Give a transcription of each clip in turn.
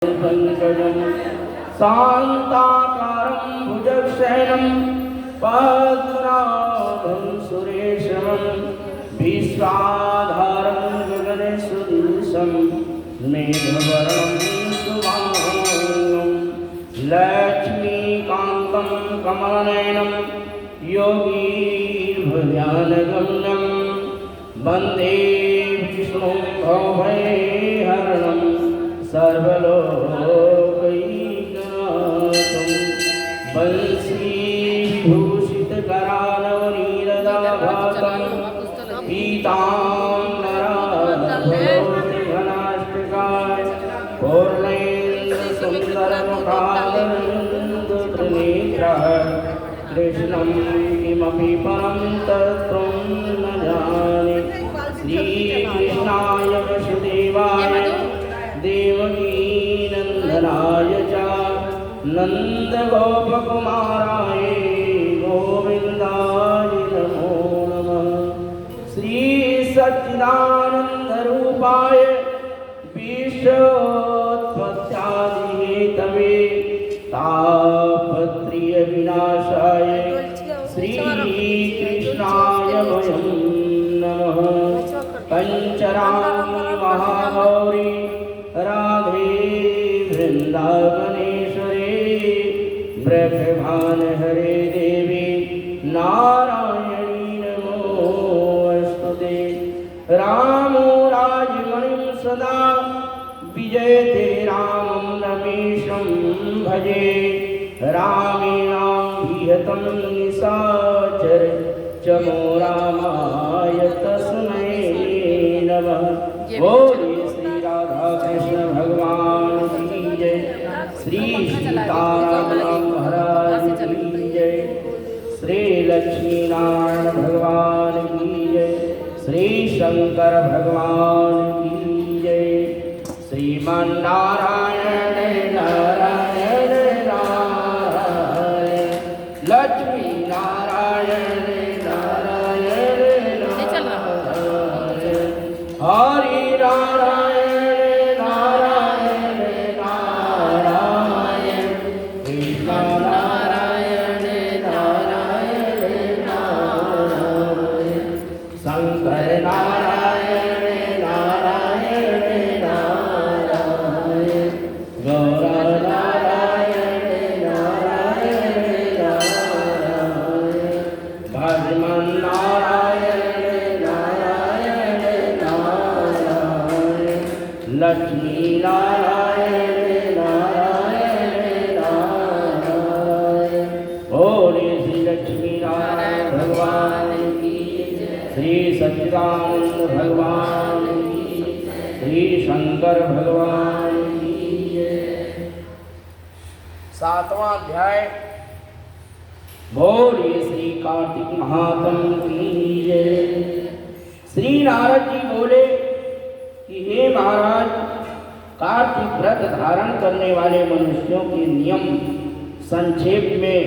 पंकजं शान्ताकारं भुजगशयनं पद्मनाभं सुरेशं विश्वाधारं गगनसदृशं मेघवर्णं शुभांगं लक्ष्मीकान्तं कमलनयनं योगीर्भुजानगम्यं वन्दे विष्णुं भवभयहरणं सर्वलोकैकनाथं बंशीभूषितकरालवनीरदाभातं पीताम्बराधरोहनाष्टकाय पूर्णेन्द्रसुन्दरमुखादरविन्दत्रिनेत्रः कृष्णं किमपि परं तत्त्वं न जाने। श्रीकृष्णाय वसुदेवाय देवकीनन्दनाय च नन्दगोपकुमाराय गोविन्दाय नमो नमः। श्री सच्चिदानन्दरूपाय विश्वोत्पत्त्यादिहेतवे तापत्रयविनाशाय श्रीकृष्णाय वयं नमः। पञ्चरामि महागौरी राधे वृंदावनेश्वरे ब्रह्मभान हरे देवी नारायणी नमोस्तुते। रामो राजमणिं सदा विजयते रामं रमेशं भजे। रामेणाभिहतं निशाचर चमो रामाय तस्मै नमः। बोले श्री राधा कृष्ण भगवान की जय। श्री सीताराम महाराज की जय। श्री लक्ष्मी नारायण भगवान की जय। श्री शंकर भगवान की जय। श्रीमन्नारायण नारायण नारायण लक्ष्मी नारायण नारायण नारायण हरि नारायण नारायण नारायण कृष्ण नारायण नारायण नारायण शंकर नारायण नारायण नारायण गौर नारायण नारायण नारायण भगवान नारायण नारायण नारायण लक्ष्मी नारायण नारायण नारायण। बोले श्री लक्ष्मी नारायण भगवान की श्री सच्चिदानंद भगवान की श्री शंकर भगवान की। सातवां अध्याय। बोले श्री कार्तिक महात्म की जय। श्री नारद जी बोले कि हे महाराज, कार्तिक व्रत धारण करने वाले मनुष्यों के नियम संक्षेप में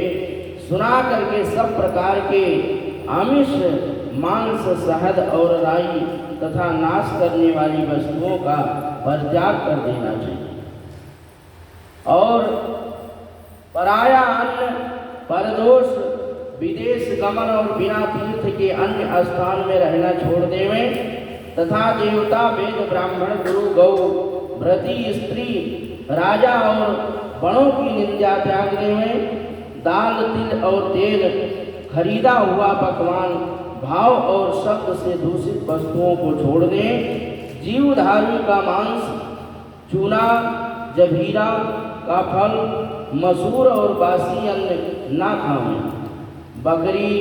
सुना करके सब प्रकार के आमिष, मांस, शहद और राई तथा नाश करने वाली वस्तुओं का परित्याग कर देना चाहिए और पराया अन्न, परदोष, विदेश गमन और बिना तीर्थ के अन्य स्थान में रहना छोड़ देवें तथा देवता, वेद, ब्राह्मण, गुरु, गौ, व्रती, स्त्री, राजा और बड़ों की निंदा त्याग देवें। दाल, तिल और तेल, खरीदा हुआ पकवान, भाव और शब्द से दूषित वस्तुओं को छोड़ दें। जीवधारी का मांस, चूना, जभीरा का फल, मसूर और बासी अन्न ना खाएं। बकरी,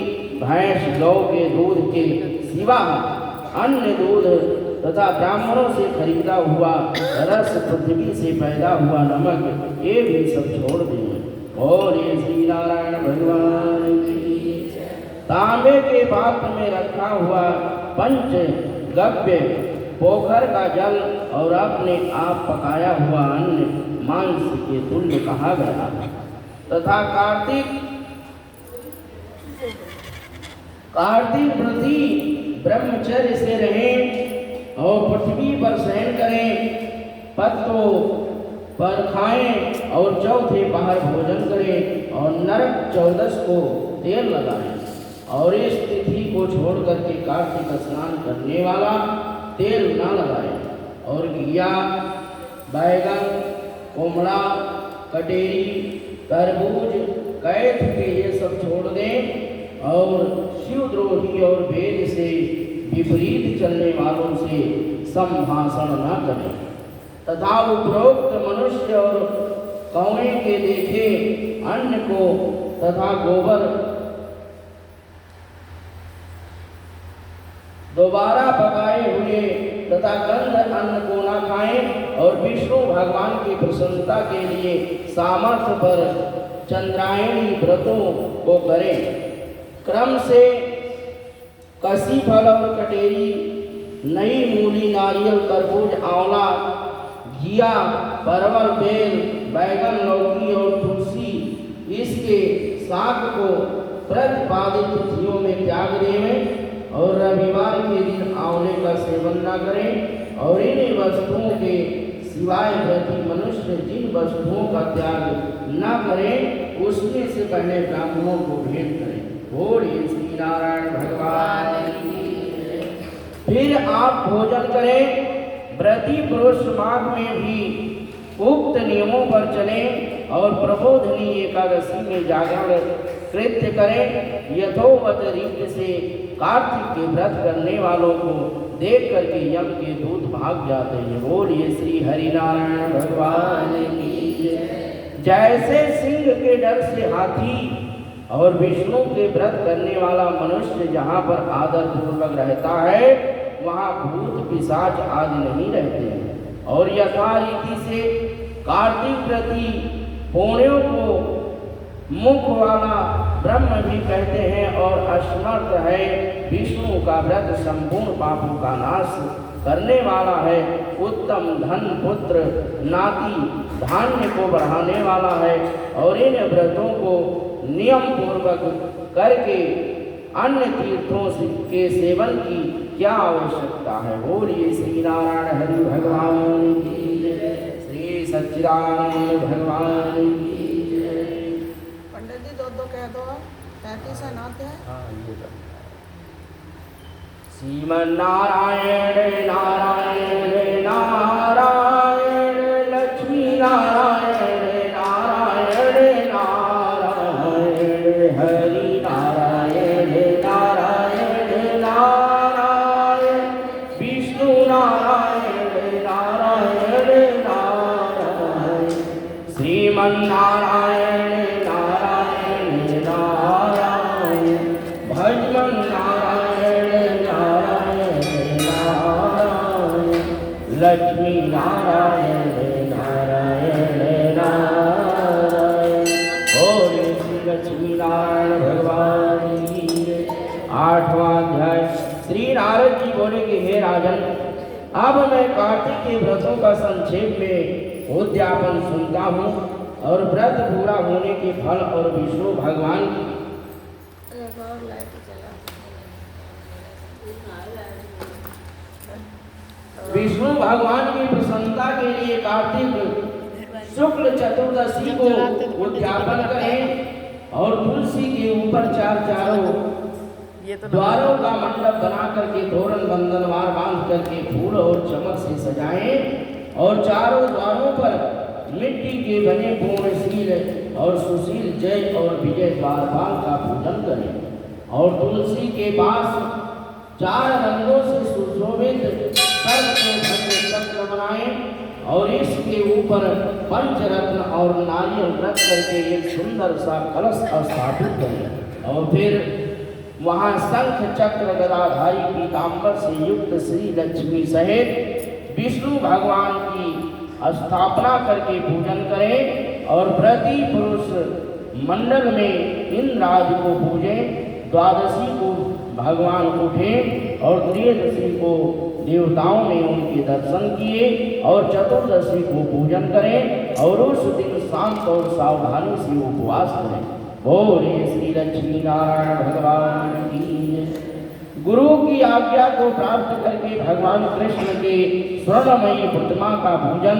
भैंस, गौ के दूध के सिवा अन्य दूध तथा ब्राह्मणों से खरीदा हुआ रस, पृथ्वी से पैदा हुआ नमक, ये भी सब छोड़ दें। और ये श्री नारायण भगवान की तांबे के पात्र में रखा हुआ पंच गव्य, पोखर का जल और अपने आप पकाया हुआ अन्न मांस के तुल्य कहा गया तथा कार्तिक व्रती ब्रह्मचर्य से रहें और पृथ्वी पर शयन करें। पत्तों, पर खाएं और चौथे पहर भोजन करें और नरक 14 को तेल लगाएं और इस तिथि को छोड़ करके कार्तिक स्नान करने वाला तेल न लगाए और घिया, बैगन, कोमड़ा, कटेरी, तरबूज, कैथ के ये सब छोड़ दें और शिवद्रोही और वेद से विपरीत चलने वालों से संभाषण न करें तथा उपरोक्त मनुष्य और कौवे के देखे अन्न को तथा गोबर दोबारा पकाए हुए तथा गंध अन्न को न खाएं और विष्णु भगवान की प्रसन्नता के लिए सामर्थ्य पर चंद्रायणी व्रतों को करें। क्रम से कसी फल और कटेरी, नई मूली, नारियल, तरबूज, आंवला, घिया, परवल, बेल, बैगन, लौकी और तुलसी इसके शाक को प्रतिपादित तिथियों में त्याग देवें और रविवार के दिन आंवले का सेवन न करें और इन वस्तुओं के सिवाय प्रति मनुष्य जिन वस्तुओं का त्याग न करें उसमें से पहले ब्राह्मणों को भेंट करें। बोलिए श्री नारायण भगवान। फिर आप भोजन करें। व्रती पुरुष माघ में भी उक्त नियमों पर चलें और प्रबोधनी एकादशी में जागरण कृत्य करें। यथोवत रीति से कार्तिक के व्रत करने वालों को देख करके यम के दूत भाग जाते हैं। बोलिए श्री हरिनारायण भगवान की। जैसे सिंह के डर से हाथी और विष्णु के व्रत करने वाला मनुष्य जहाँ पर आदर पूर्वक रहता है वहाँ भूत पिशाच आदि नहीं रहते हैं। और यथारीति से कार्तिक व्रती पुण्यों को मुख वाला ब्रह्म भी कहते हैं और असमर्थ है। विष्णु का व्रत संपूर्ण पापों का नाश करने वाला है। उत्तम धन, पुत्र, नाती, धान्य को बढ़ाने वाला है और इन व्रतों को नियम पूर्वक करके अन्य तीर्थों के सेवन की क्या आवश्यकता है। बोलिए श्री नारायण हरि भगवान की जय, श्री सच्चिदानंद भगवान की जय। पंडित जी दो कह दो, 35 है नाते हैं। हाँ ये तो श्रीमन नारायण नारायण नारायण लक्ष्मी नारायण नारायण नारायण हरि नारायण नारायण नारायण विष्णु नारायण नारायण नारायण श्रीमन नारायण नारायण नारायण भजमन नारायण नारायण नारायण लक्ष्मी नारायण नारायण नारायण। और श्री लक्ष्मी नारायण भगवान की जय। 8वां अध्याय। श्री नारद जी बोले कि हे राजन, अब मैं कार्तिक के व्रतों का संक्षेप में उद्यापन सुनता हूँ और व्रत पूरा होने के फल और विष्णु भगवान की प्रसन्नता के लिए कार्तिक शुक्ल चतुर्दशी को उद्यापन करें और तुलसी के ऊपर चारों द्वारों का मंडप बना करके तोरण बंधनवार बांध करके फूल और चमक से सजाएं और चारों द्वारों पर मिट्टी के बने पूर्णशील और सुशील जय और विजय द्वारपाल का पूजन करें और तुलसी के पास 4 रंगों से सुशोभित सर्प के भव्य चक्र बनाएं और इसके ऊपर पंचरत्न और नारियल रख करके एक सुंदर सा कलश स्थापित करें और फिर वहाँ शंख चक्र गदाधारी पीताम्बर से युक्त श्री लक्ष्मी सहित विष्णु भगवान की स्थापना करके पूजन करें और प्रति पुरुष मंडल में इंद्रादि को पूजें। द्वादशी को भगवान उठे और त्रयोदशी को देवताओं ने उनके दर्शन किए और चतुर्दशी को पूजन करें और उस दिन शांत और सावधानी से उपवास करें। बोलिए श्री लक्ष्मी नारायण भगवान की जय। गुरु की आज्ञा को प्राप्त करके भगवान कृष्ण के स्वर्णमयी प्रतिमा का पूजन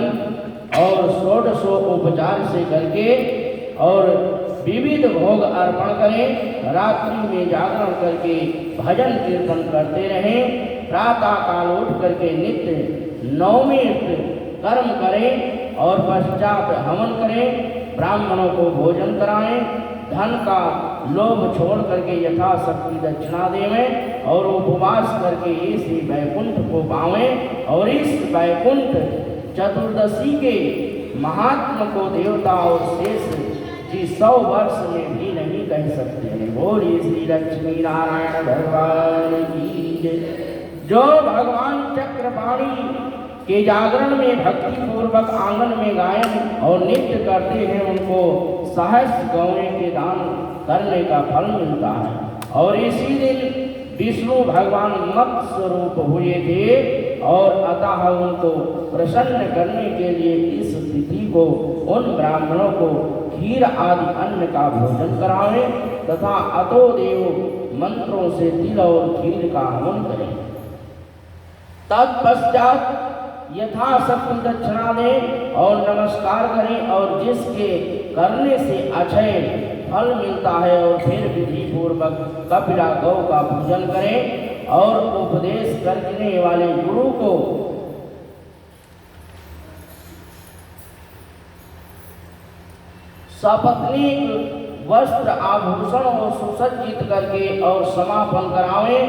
और षोडशोपचार से करके और विविध भोग अर्पण करें। रात्रि में जागरण करके भजन कीर्तन करते रहें। प्रातः काल उठ करके नित्य नवमीत कर्म करें और पश्चात हवन करें। ब्राह्मणों को भोजन कराएं। धन का लोभ छोड़ करके यथाशक्ति दक्षिणा देवें और उपवास करके इस वैकुंठ को पावें। और इस वैकुंठ चतुर्दशी के महात्म को देवता और शेष जी 100 वर्ष में भी नहीं कह सकते हैं। बोलिए श्री लक्ष्मी नारायण भगवान की जय। जो भगवान चक्रपाणी के जागरण में भक्ति पूर्वक आंगन में गायन और नृत्य करते हैं उनको सहस्र गौएं के दान करने का फल मिलता है। और इसी दिन विष्णु भगवान मत्स्य रूप हुए थे और अतः उनको प्रसन्न करने के लिए इस तिथि को उन ब्राह्मणों को खीर आदि अन्न का भोजन करावें तथा अतो देव मंत्रों से तिल और खीर का हवन करें। तत्पश्चात यथाशक्ति दक्षिणा दें और नमस्कार करें और जिसके करने से अक्षय फल मिलता है और फिर विधि पूर्वक कपिला गौ का पूजन करें और उपदेश करने वाले गुरु को सपत्नीक वस्त्र आभूषण और सुसज्जित करके और समापन करावें।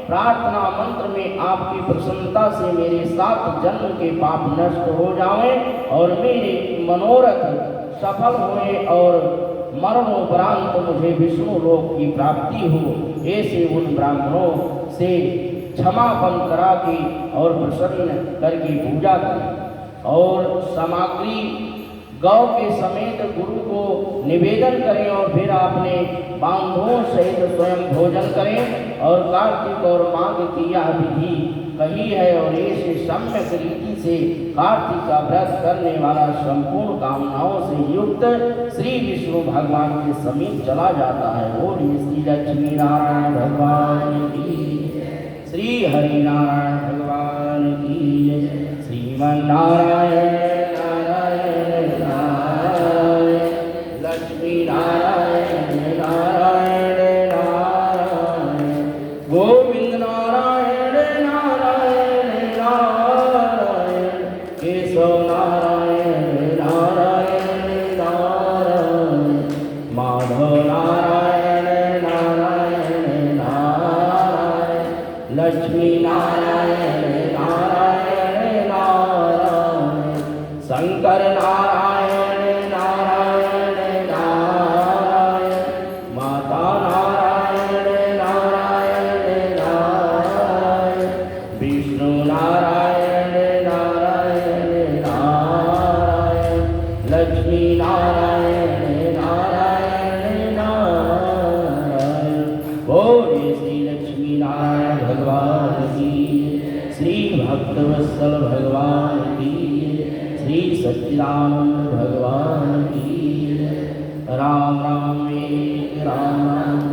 प्रार्थना मंत्र में आपकी प्रसन्नता से मेरे 7 जन्म के पाप नष्ट हो जाएं और मेरे मनोरथ सफल हुए और मरणोपरांत मुझे विष्णु लोक की प्राप्ति हो। ऐसे उन ब्राह्मणों से क्षमापन करा के और प्रसन्न करके पूजा करें और सामग्री गौ के समेत गुरु को निवेदन करें और फिर अपने बांधवों सहित स्वयं भोजन करें। और कार्तिक और माघ की यह विधि कही है और ऐसे सम्यक रीति से कार्तिक का व्रत करने वाला संपूर्ण कामनाओं से युक्त श्री विष्णु भगवान के समीप चला जाता है। बोलिए श्री लक्ष्मी नारायण भगवान की, श्री हरि नारायण भगवान की, श्रीमन नारायण लक्ष्मी नारायण नारायण नारायण गोविंद नारायण नारायण नारायण केशव नारायण नारायण नारायण माधव नारायण नारायण नारायण लक्ष्मी नारायण नारायण नारायण शंकर नारायण भक्तवत्सल भगवान की, श्री सच्चिदानंद भगवान की। राम राम में राम राम